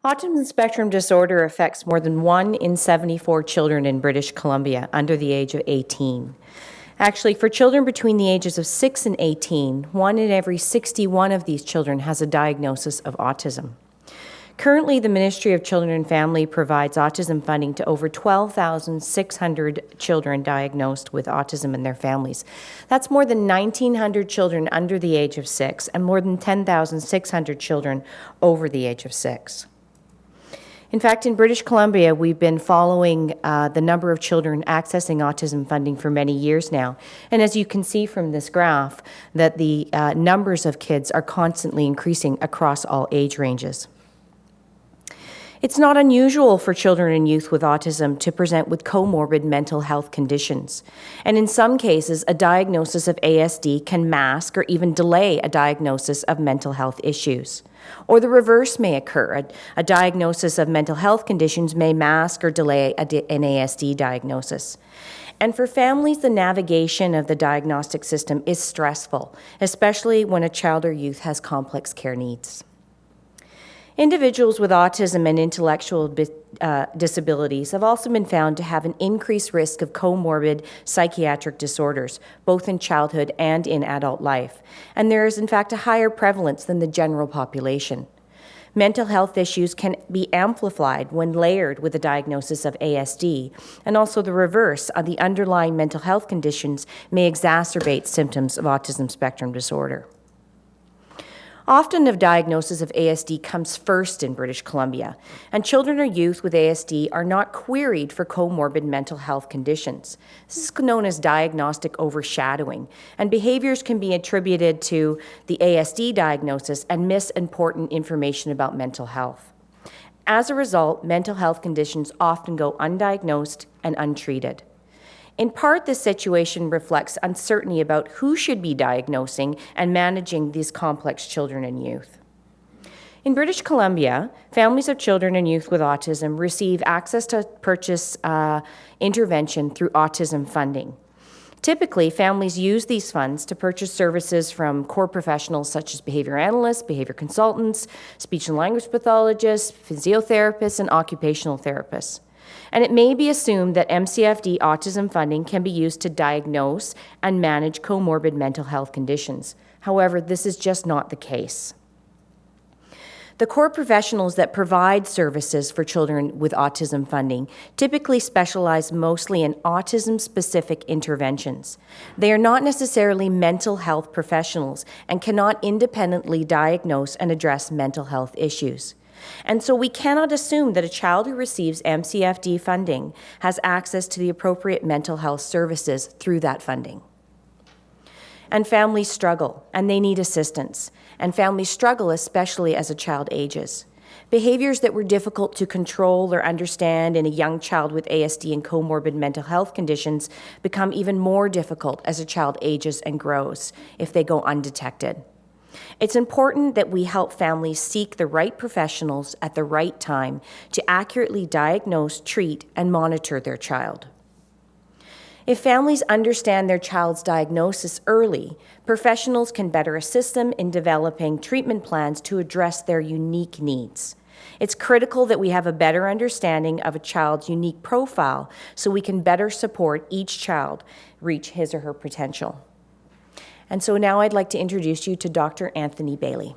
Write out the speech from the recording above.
Autism spectrum disorder affects more than 1 in 74 children in British Columbia under the age of 18. Actually, for children between the ages of 6 and 18, 1 in every 61 of these children has a diagnosis of autism. Currently, the Ministry of Children and Family provides autism funding to over 12,600 children diagnosed with autism and their families. That's more than 1,900 children under the age of 6 and more than 10,600 children over the age of 6. In fact, in British Columbia, we've been following the number of children accessing autism funding for many years now. And as you can see from this graph, that the numbers of kids are constantly increasing across all age ranges. It's not unusual for children and youth with autism to present with comorbid mental health conditions. And in some cases, a diagnosis of ASD can mask or even delay a diagnosis of mental health issues. Or the reverse may occur. A diagnosis of mental health conditions may mask or delay an ASD diagnosis. And for families, the navigation of the diagnostic system is stressful, especially when a child or youth has complex care needs. Individuals with autism and intellectual disabilities have also been found to have an increased risk of comorbid psychiatric disorders, both in childhood and in adult life. And there is, in fact, a higher prevalence than the general population. Mental health issues can be amplified when layered with a diagnosis of ASD, and also the reverse of the underlying mental health conditions may exacerbate symptoms of autism spectrum disorder. Often a diagnosis of ASD comes first in British Columbia, and children or youth with ASD are not queried for comorbid mental health conditions. This is known as diagnostic overshadowing, and behaviors can be attributed to the ASD diagnosis and miss important information about mental health. As a result, mental health conditions often go undiagnosed and untreated. In part, this situation reflects uncertainty about who should be diagnosing and managing these complex children and youth. In British Columbia, families of children and youth with autism receive access to purchase intervention through autism funding. Typically, families use these funds to purchase services from core professionals such as behavior analysts, behavior consultants, speech and language pathologists, physiotherapists, and occupational therapists. And it may be assumed that MCFD autism funding can be used to diagnose and manage comorbid mental health conditions. However, this is just not the case. The core professionals that provide services for children with autism funding typically specialize mostly in autism-specific interventions. They are not necessarily mental health professionals and cannot independently diagnose and address mental health issues. And so we cannot assume that a child who receives MCFD funding has access to the appropriate mental health services through that funding. And families struggle, and they need assistance. And families struggle especially as a child ages. Behaviors that were difficult to control or understand in a young child with ASD and comorbid mental health conditions become even more difficult as a child ages and grows if they go undetected. It's important that we help families seek the right professionals at the right time to accurately diagnose, treat, and monitor their child. If families understand their child's diagnosis early, professionals can better assist them in developing treatment plans to address their unique needs. It's critical that we have a better understanding of a child's unique profile so we can better support each child reach his or her potential. And so now I'd like to introduce you to Dr. Anthony Bailey.